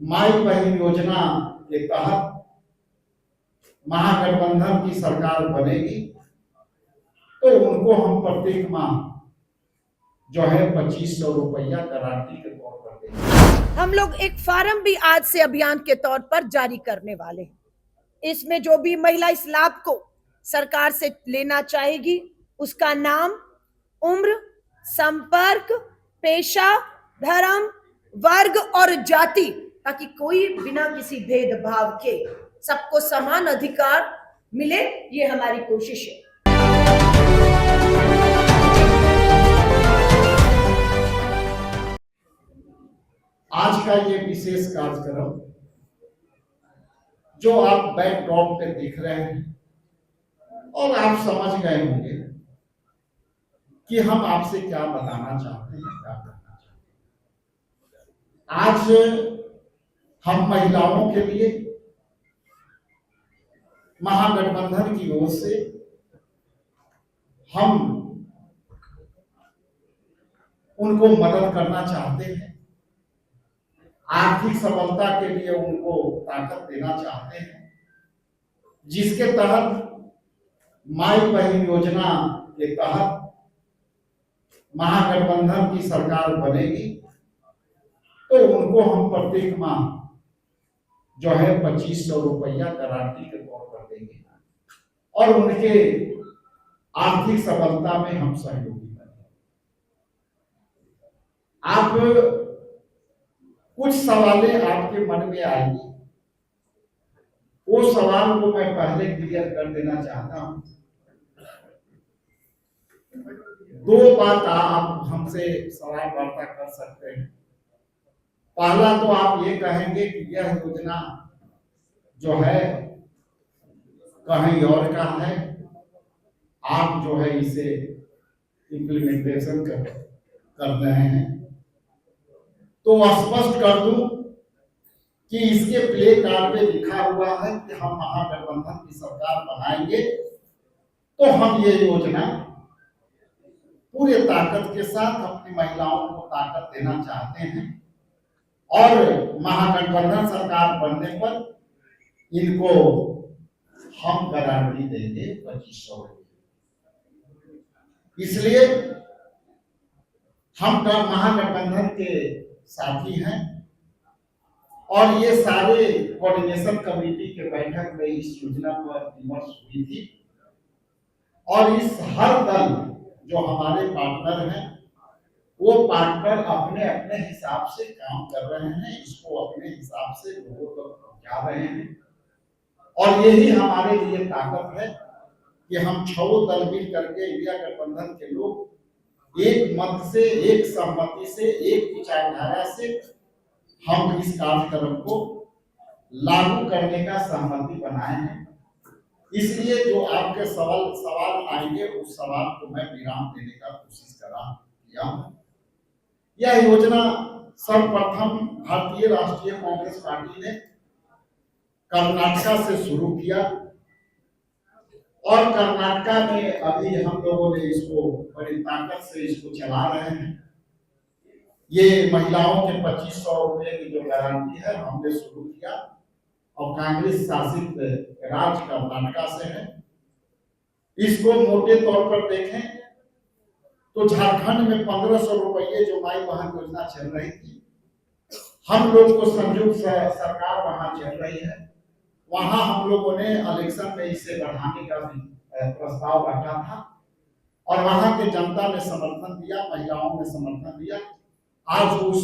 माई बहन योजना के तहत महागठबंधन की सरकार बनेगी तो उनको हम प्रत्येक माह जो है 2500 रुपया गारंटी के तौर पर देंगे। हम लोग एक फार्म भी आज से अभियान के तौर पर जारी करने वाले हैं। इसमें जो भी महिला इस लाभ को सरकार से लेना चाहेगी, उसका नाम, उम्र, संपर्क, पेशा, धर्म, वर्ग और जाति, ताकि कोई बिना किसी भेदभाव के सबको समान अधिकार मिले, ये हमारी कोशिश है। आज का ये विशेष कार्यक्रम जो आप बैकड्रॉप पे देख रहे हैं और आप समझ गए होंगे कि हम आपसे क्या बताना चाहते हैं, क्या करना चाहते हैं। आज हम महिलाओं के लिए महागठबंधन की ओर से हम उनको मदद करना चाहते हैं, आर्थिक सफलता के लिए उनको ताकत देना चाहते हैं, जिसके तहत माई बहन योजना के तहत महागठबंधन की सरकार बनेगी तो उनको हम प्रत्येक माह जो है 2500 रुपया गारंटी के तौर पर देंगे और उनके आर्थिक सफलता में हम सहयोगी बनेंगे। आप कुछ सवालें आपके मन में आएंगी, वो सवाल को मैं पहले क्लियर कर देना चाहता हूं। दो बात आप हमसे सवाल वार्ता कर सकते हैं। पहला तो आप ये कहेंगे कि यह योजना जो है कहीं और का है, आप जो है इसे इम्प्लीमेंटेशन कर रहे हैं। तो स्पष्ट कर दूं कि इसके प्ले कार्ड पे लिखा हुआ है कि हम महागठबंधन की सरकार बनाएंगे तो हम ये योजना पूरे ताकत के साथ अपनी महिलाओं को ताकत देना चाहते हैं और महागठबंधन सरकार बनने पर इनको हम गारंटी देंगे 2500। इसलिए हम महागठबंधन के साथी हैं और ये सारे कोऑर्डिनेशन कमेटी के बैठक में इस योजना पर विमर्श हुई थी और इस हर दल जो हमारे पार्टनर हैं वो पार्टनर अपने अपने हिसाब से काम कर रहे हैं, इसको अपने हिसाब से लोगों तक पहुंचा रहे हैं और यही हमारे लिए ताकत है कि हम 6 दल मिल करके इंडिया गठबंधन के लोग एक मत से, एक सहमति से, एक विचारधारा से हम इस कार्यक्रम को लागू करने का सहमति बनाए हैं। इसलिए जो आपके सवाल आएंगे उस सवाल को मैं विराम देने का कोशिश किया हूं। यह योजना सर्वप्रथम भारतीय राष्ट्रीय कांग्रेस पार्टी ने कर्नाटक से शुरू किया और कर्नाटक में अभी हम लोगों ने इसको बड़ी ताकत से इसको चला रहे हैं। ये महिलाओं के 2500 रुपए की जो गारंटी है हमने शुरू किया और कांग्रेस शासित राज्य कर्नाटक से है। इसको मोटे तौर पर देखें तो झारखंड में 1500 रुपये जो माई बहन योजना चल रही थी, हम लोग को संयुक्त सरकार वहां चल रही है, वहां हम लोगों ने इलेक्शन में इसे बढ़ाने का भी प्रस्ताव रखा था और वहां के जनता ने समर्थन दिया, महिलाओं ने समर्थन दिया। आज उस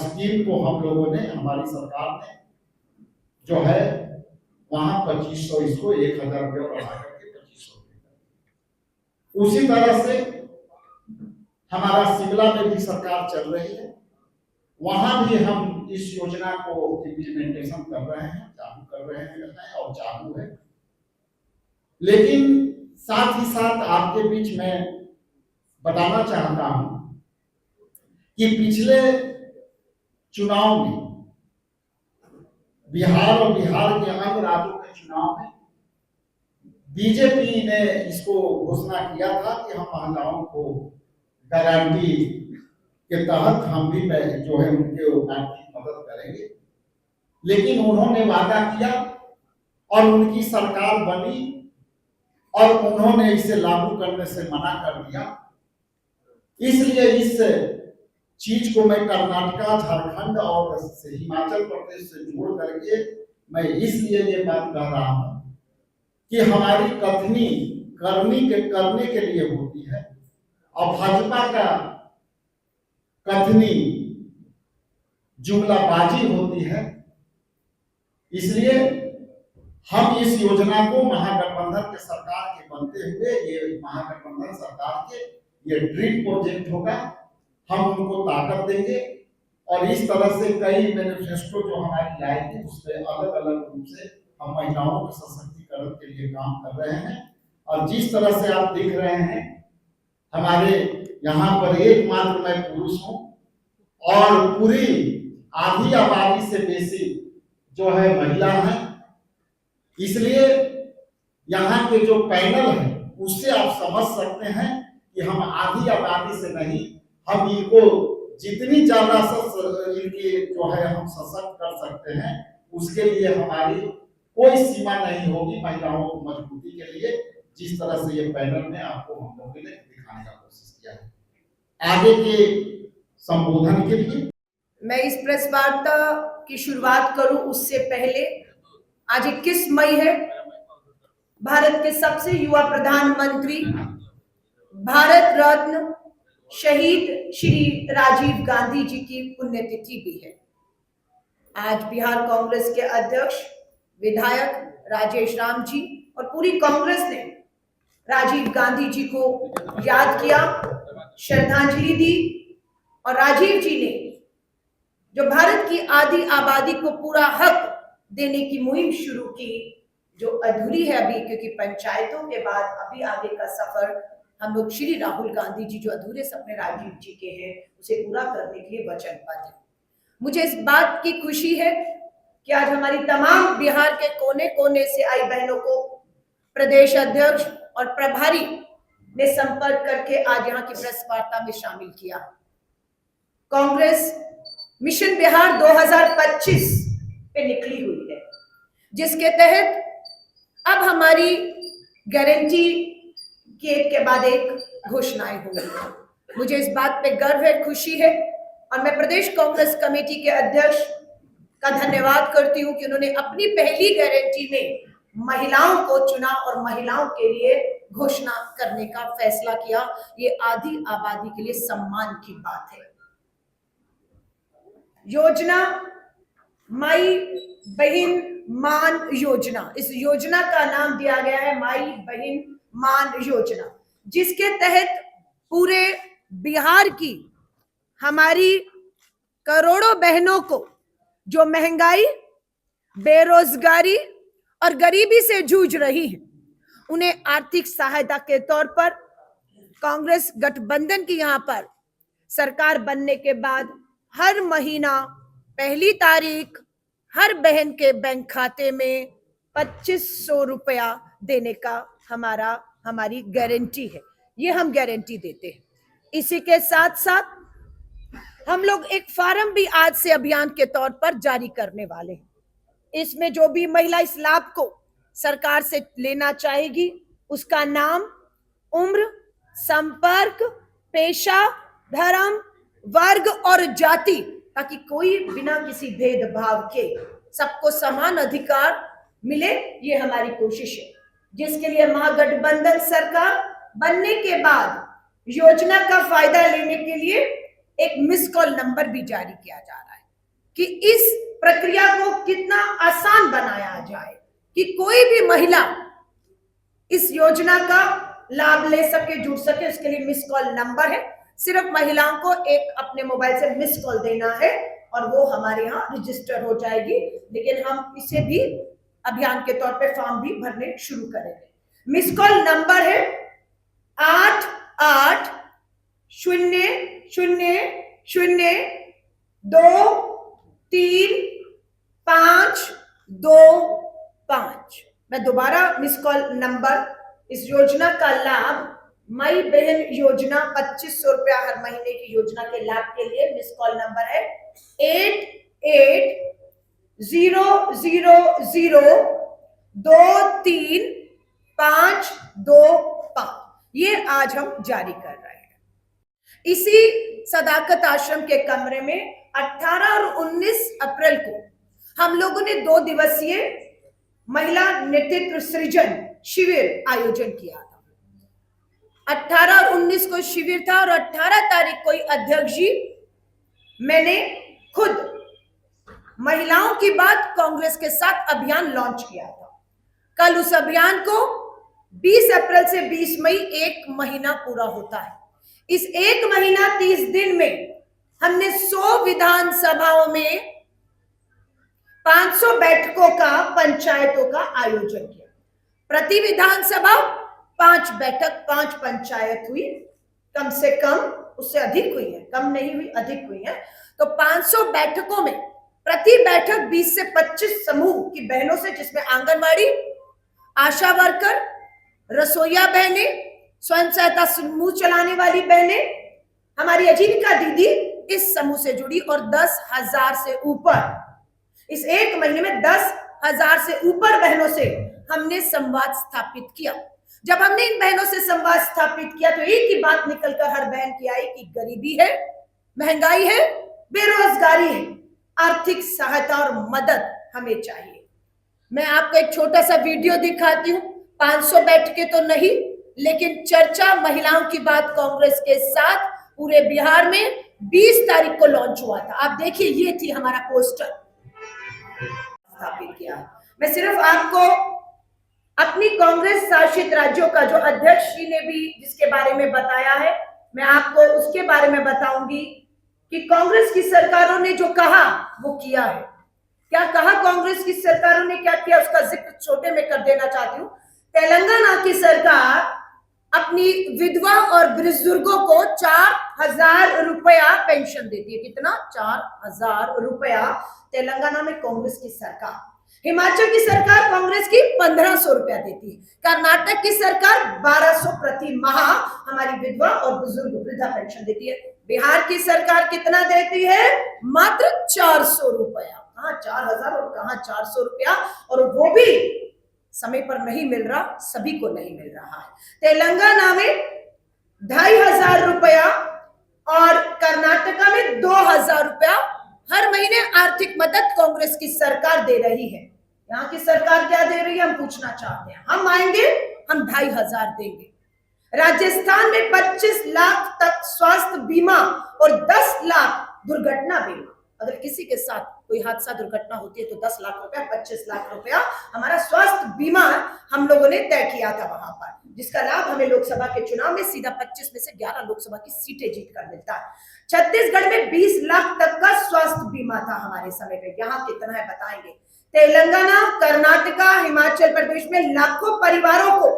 स्कीम को हम लोगों ने, हमारी सरकार ने जो है वहां 2500, इसको 1000 रुपये बढ़ा करके 2500 रुपये। उसी तरह से हमारा शिमला में भी सरकार चल रही है, वहां भी हम इस योजना को इम्प्लीमेंटेशन कर रहे हैं, चालू कर रहे हैं और चालू है। लेकिन साथ ही साथ आपके बीच में बताना चाहता हूं कि पिछले चुनाव में बिहार और बिहार के अन्य राज्यों के चुनाव में बीजेपी ने इसको घोषणा किया था कि हम महिलाओं को गारंटी के तहत हम भी जो है उनके आर्थिक मदद करेंगे। लेकिन उन्होंने वादा किया और उनकी सरकार बनी और उन्होंने इसे लागू करने से मना कर दिया। इसलिए इस चीज को मैं कर्नाटका, झारखंड और हिमाचल प्रदेश से जोड़ करके मैं इसलिए ये बात कह रहा हूं कि हमारी कथनी करने के लिए होती है और भाजपा का कथनी जुमलाबाजी होती है। इसलिए हम इस योजना को महागठबंधन के सरकार के बनते हुए, ये महागठबंधन सरकार के ये ड्रीम प्रोजेक्ट होगा, हम उनको ताकत देंगे और इस तरह से कई मैनिफेस्टो जो हमारी लाएगी उसमें अलग अलग रूप से हम महिलाओं के सशक्तिकरण के लिए काम कर रहे हैं। और जिस तरह से आप देख रहे हैं, हमारे यहाँ पर एकमात्र मैं पुरुष हूँ और पूरी आधी आबादी से बेसी जो है महिला है। इसलिए यहाँ के जो पैनल है उससे आप समझ सकते हैं कि हम आधी आबादी से नहीं, हम इनको जितनी ज्यादा इनके जो है हम सशक्त कर सकते हैं उसके लिए हमारी कोई सीमा नहीं होगी महिलाओं को मजबूती के लिए, जिस तरह से ये पैनल में आपको हम लोगों ने दिखाने का कोशिश किया है। आगे के संबोधन के लिए मैं इस प्रेस वार्ता की शुरुआत करूं उससे पहले आज 21 मई है, भारत के सबसे युवा प्रधानमंत्री, भारत रत्न शहीद श्री राजीव गांधी जी की पुण्यतिथि भी है। आज बिहार कांग्रेस के अध्यक्ष विधायक राजेश राम जी और पूरी कांग्रेस ने राजीव गांधी जी को याद किया, श्रद्धांजलि दी और राजीव जी ने जो भारत की आधी आबादी को पूरा हक देने की मुहिम शुरू की, जो अधूरी है अभी, क्योंकि पंचायतों के बाद अभी आगे का सफर हम लोग श्री राहुल गांधी जी जो अधूरे सपने राजीव जी के हैं उसे पूरा करने के लिए वचनबद्ध है। मुझे इस बात की खुशी है कि आज हमारी तमाम बिहार के कोने कोने से आई बहनों को प्रदेश अध्यक्ष और प्रभारी ने संपर्क करके आज यहाँ की प्रेस वार्ता में शामिल किया। कांग्रेस मिशन बिहार 2025 पे निकली हुई है, जिसके तहत अब हमारी गारंटी की एक के बाद एक घोषणाएं होंगी। मुझे इस बात पे गर्व है, खुशी है और मैं प्रदेश कांग्रेस कमेटी के अध्यक्ष का धन्यवाद करती हूं कि उन्होंने अपनी पहली गारंटी में महिलाओं को चुना और महिलाओं के लिए घोषणा करने का फैसला किया। ये आधी आबादी के लिए सम्मान की बात है। योजना माई बहन मान योजना, इस योजना का नाम दिया गया है माई बहन मान योजना, जिसके तहत पूरे बिहार की हमारी करोड़ों बहनों को जो महंगाई, बेरोजगारी और गरीबी से जूझ रही हैं, उन्हें आर्थिक सहायता के तौर पर कांग्रेस गठबंधन की यहाँ पर सरकार बनने के बाद हर महीना पहली तारीख हर बहन के बैंक खाते में 2500 रुपया देने का हमारी गारंटी है। ये हम गारंटी देते हैं। इसी के साथ साथ हम लोग एक फार्म भी आज से अभियान के तौर पर जारी करने वाले हैं। इसमें जो भी महिला इस लाभ को सरकार से लेना चाहेगी उसका नाम, उम्र, संपर्क, पेशा, धर्म, वर्ग और जाति, ताकि कोई बिना किसी भेदभाव के सबको समान अधिकार मिले, ये हमारी कोशिश है। जिसके लिए महागठबंधन सरकार बनने के बाद योजना का फायदा लेने के लिए एक मिस कॉल नंबर भी जारी किया जा रहा है कि इस प्रक्रिया को कितना आसान बनाया जाए कि कोई भी महिला इस योजना का लाभ ले सके, जुड़ सके। उसके लिए मिस कॉल नंबर है, सिर्फ महिलाओं को एक अपने मोबाइल से मिस कॉल देना है और वो हमारे यहाँ रजिस्टर हो जाएगी। लेकिन हम इसे भी अभियान के तौर पे फॉर्म भी भरने शुरू करेंगे। मिस कॉल नंबर है 8800023525। मैं दोबारा मिस कॉल नंबर, इस योजना का लाभ माई बहन योजना 2500 रुपया हर महीने की योजना के लाभ के लिए मिस कॉल नंबर है 000235525 ये आज हम जारी कर रहे हैं। इसी सदाकत आश्रम के कमरे में 18 और 19 अप्रैल को हम लोगों ने 2 दिवसीय महिला नेतृत्व सृजन शिविर आयोजन किया था। 18 और 19 को शिविर था और 18 तारीख को ही अध्यक्ष जी मैंने खुद महिलाओं की बात कांग्रेस के साथ अभियान लॉन्च किया था। कल उस अभियान को 20 अप्रैल से 20 मई 1 महीना पूरा होता है। इस 1 महीना 30 दिन में हमने 100 विधानसभाओं में 500 बैठकों का पंचायतों का आयोजन किया। प्रति विधानसभा 5 बैठक 5 पंचायत हुई, कम से कम, उससे अधिक हुई है, कम नहीं हुई, अधिक हुई है। तो 500 बैठकों में प्रति बैठक 20 से 25 समूह की बहनों से, जिसमें आंगनवाड़ी, आशा वर्कर, रसोईया बहनें, स्वयं सहायता समूह चलाने वाली बहनें, हमारी आजीविका दीदी इस समूह से जुड़ी और 10,000 से ऊपर, इस 1 महीने में 10,000 से ऊपर बहनों से हमने संवाद स्थापित किया। जब हमने इन बहनों से संवाद स्थापित किया तो एक ही बात निकलकर हर बहन की आई कि गरीबी है, महंगाई है, बेरोजगारी है, आर्थिक सहायता और मदद हमें चाहिए। मैं आपको एक छोटा सा वीडियो दिखाती हूँ। 500 बैठकें तो नहीं, लेकिन चर्चा महिलाओं की बात कांग्रेस के साथ पूरे बिहार में 20 तारीख को लॉन्च हुआ था। आप देखिए, ये थी हमारा पोस्टर स्थापित किया। मैं सिर्फ आपको अपनी कांग्रेस शासित राज्यों का जो अध्यक्ष जी ने भी जिसके बारे में बताया है, मैं आपको उसके बारे में बताऊंगी कि कांग्रेस की सरकारों ने जो कहा वो किया है। क्या कहा कांग्रेस की सरकारों ने, क्या किया, उसका जिक्र छोटे में कर देना चाहती हूँ। तेलंगाना की सरकार अपनी विधवा और बुजुर्गों को 4,000 रुपया पेंशन देती है। कितना? 4,000 रुपया तेलंगाना में कांग्रेस की सरकार। हिमाचल की सरकार कांग्रेस की 1,500 रुपया देती है। कर्नाटक की सरकार 1,200 प्रति माह हमारी विधवा और बुजुर्ग वृद्धा पेंशन देती है। बिहार की सरकार कितना देती है? मात्र 400 रुपया। कहाँ 4,000 और कहाँ 400 रुपया, और वो भी समय पर नहीं मिल रहा, सभी को नहीं मिल रहा है। तेलंगाना में 2,500 रुपया और कर्नाटका में 2,000 रुपया हर महीने आर्थिक मदद कांग्रेस की सरकार दे रही है। यहाँ की सरकार क्या दे रही है, हम पूछना चाहते हैं। हम आएंगे, हम 2,500 देंगे। राजस्थान में 25 लाख तक स्वास्थ्य बीमा और 10 लाख दुर्घटना बीमा। अगर किसी के साथ कोई हादसा दुर्घटना होती है तो 10 लाख रुपया, 25 लाख रुपया हमारा स्वास्थ्य बीमा हम लोगों ने तय किया था वहां पर, जिसका लाभ हमें लोकसभा के चुनाव में सीधा 25 में से 11 लोकसभा की सीटें जीत कर मिलता है। छत्तीसगढ़ में 20 लाख तक का स्वास्थ्य बीमा था हमारे समय पे। यहाँ कितना है बताएंगे। तेलंगाना, कर्नाटका, हिमाचल प्रदेश में लाखों परिवारों को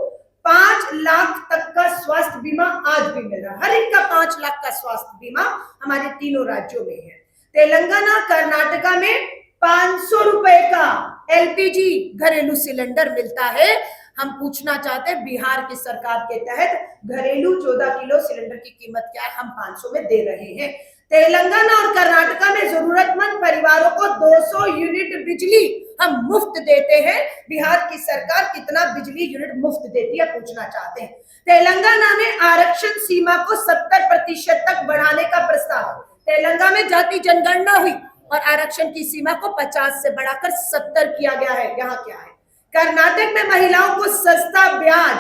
5 लाख तक का स्वास्थ्य बीमा आज भी मिल रहा है। हर एक का 5 लाख का स्वास्थ्य बीमा हमारे तीनों राज्यों में है। तेलंगाना, कर्नाटका में 500 रुपए का एलपीजी घरेलू सिलेंडर मिलता है। हम पूछना चाहते हैं, बिहार की सरकार के तहत घरेलू 14 किलो सिलेंडर की कीमत क्या है, हम 500 में दे रहे हैं। तेलंगाना और कर्नाटका में जरूरतमंद परिवारों को 200 यूनिट बिजली हम मुफ्त देते हैं। बिहार की सरकार कितना बिजली यूनिट मुफ्त देती है, पूछना चाहते हैं। तेलंगाना में आरक्षण सीमा को 70% तक बढ़ाने का प्रस्ताव। तेलंगाना में जाति जनगणना हुई और आरक्षण की सीमा को 50 से बढ़ाकर 70 किया गया है। यहाँ क्या है? कर्नाटक में महिलाओं को सस्ता ब्याज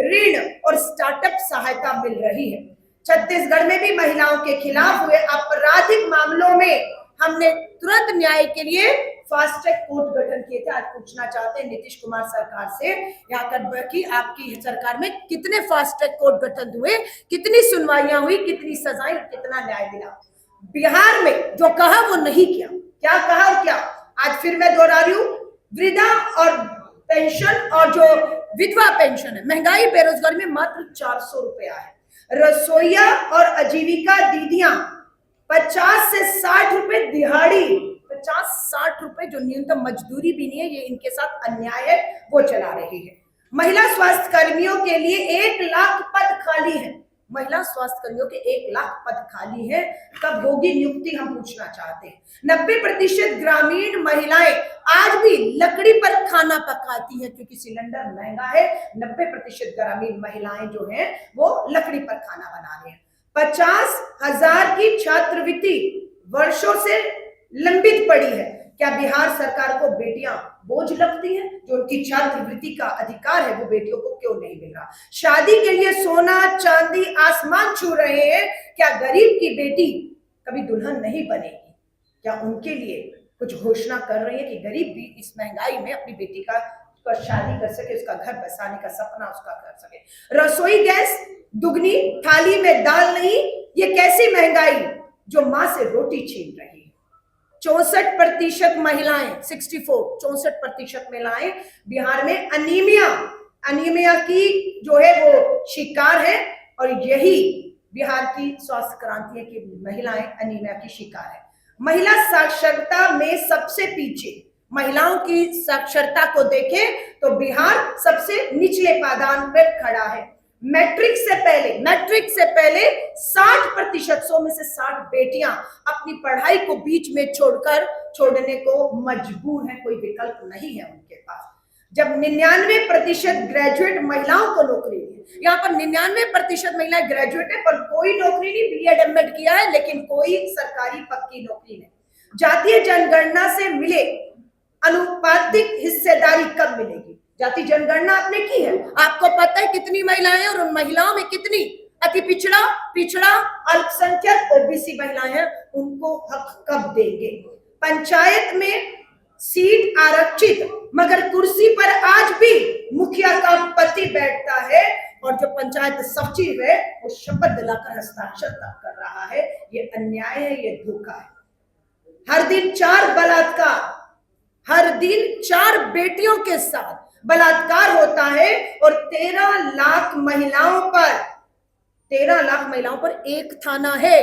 ऋण और स्टार्टअप सहायता मिल रही है। छत्तीसगढ़ में भी महिलाओं के खिलाफ हुए आपराधिक मामलों में हमने तुरंत न्याय के लिए फास्ट ट्रैक कोर्ट गठन किए थे। आज पूछना चाहते हैं नीतीश कुमार सरकार से, यहाँ तक कि आपकी सरकार में कितने फास्ट ट्रैक कोर्ट गठन हुए, कितनी सुनवाइयां हुई, कितनी सजाएं, कितना न्याय मिला। बिहार में जो कहा वो नहीं किया। क्या कहा और क्या? आज फिर मैं दोहरा रही हूँ, वृद्धा और पेंशन और जो विधवा पेंशन है, महंगाई बेरोजगारी में मात्र 400 रुपया है। रसोईया और आजीविका दीदियां 50 से 60 रुपए दिहाड़ी, 50-60 रुपए जो न्यूनतम मजदूरी भी नहीं है, ये इनके साथ अन्याय है, वो चला रही है। महिला स्वास्थ्य कर्मियों के लिए 1 लाख पद खाली है। महिला स्वास्थ्य कर्मियों के 1 लाख पद खाली है, कब होगी नियुक्ति, हम पूछना चाहते हैं। 90% ग्रामीण महिलाएं आज भी लकड़ी पर खाना पकाती हैं, क्योंकि सिलेंडर महंगा है। 90% ग्रामीण महिलाएं जो हैं वो लकड़ी पर खाना बना रही हैं। 50,000 की छात्रवृत्ति वर्षों से लंबित पड़ी है। क्या बिहार सरकार को बेटियां बोझ लगती हैं? जो उनकी छात्रवृत्ति का अधिकार है वो बेटियों को क्यों नहीं मिल रहा? शादी के लिए सोना चांदी आसमान छू रहे हैं, क्या गरीब की बेटी कभी दुल्हन नहीं बनेगी? क्या उनके लिए कुछ घोषणा कर रही है कि गरीब भी इस महंगाई में अपनी बेटी का शादी कर सके, उसका घर बसाने का सपना उसका कर सके? रसोई गैस दुगनी, थाली में दाल नहीं, ये कैसी महंगाई जो मां से रोटी छीन रही है? 64% महिलाएं, 64% महिलाएं बिहार में अनीमिया की जो है वो शिकार है, और यही बिहार की स्वास्थ्य क्रांति है कि महिलाएं अनीमिया की शिकार है। महिला साक्षरता में सबसे पीछे, महिलाओं की साक्षरता को देखें तो बिहार सबसे निचले पायदान पर खड़ा है। मैट्रिक से पहले 60%, 100 में से 60 बेटियां अपनी पढ़ाई को बीच में छोड़ने को मजबूर हैं, कोई विकल्प नहीं है उनके पास। जब 99% ग्रेजुएट महिलाओं को नौकरी है, यहाँ पर 99% महिलाएं ग्रेजुएट है, पर कोई नौकरी नहीं, बीएड एमएड किया है लेकिन कोई सरकारी पक्की नौकरी नहीं। जातीय जनगणना से मिले अनुपातिक हिस्सेदारी कब मिलेगी? जाति जनगणना आपने की है, आपको पता है कितनी महिलाएं हैं और उन महिलाओं में कितनी अति पिछड़ा अल्पसंख्यक ओबीसी महिलाएं हैं, उनको हक कब देंगे? पंचायत में सीट आरक्षित, मगर कुर्सी पर आज भी मुखिया का पति बैठता है, और जो पंचायत सचिव है वो शपथ दिलाकर हस्ताक्षर तक कर रहा है। ये अन्याय है, ये धोखा है। हर दिन 4 बलात्कार, हर दिन 4 बेटियों के साथ बलात्कार होता है, और 13 लाख महिलाओं पर 1 थाना है।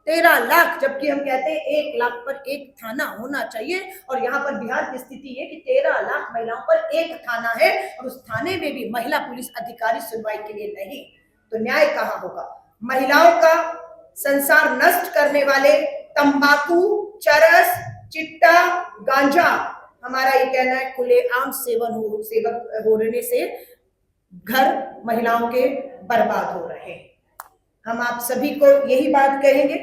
13 लाख, जबकि हम कहते हैं 1 लाख पर 1 थाना होना चाहिए, और यहाँ पर बिहार की स्थिति है कि 13 लाख महिलाओं पर 1 थाना है, और उस थाने में भी महिला पुलिस अधिकारी सुनवाई के लिए नहीं। तो न्याय कहाँ होगा? महिलाओं का संसार नष्ट करने वाले तंबाकू, चरस, चिट्टा, गांजा, हमारा ये कहना है खुलेआम सेवन होने से घर महिलाओं के बर्बाद हो रहे हैं। हम आप सभी को यही बात कहेंगे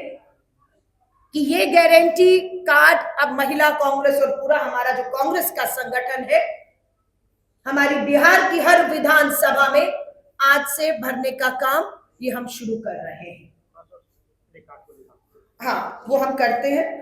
कि ये गारंटी कार्ड अब महिला कांग्रेस और पूरा हमारा जो कांग्रेस का संगठन है, हमारी बिहार की हर विधानसभा में आज से भरने का काम ये हम शुरू कर रहे हैं। हाँ, वो हम करते हैं।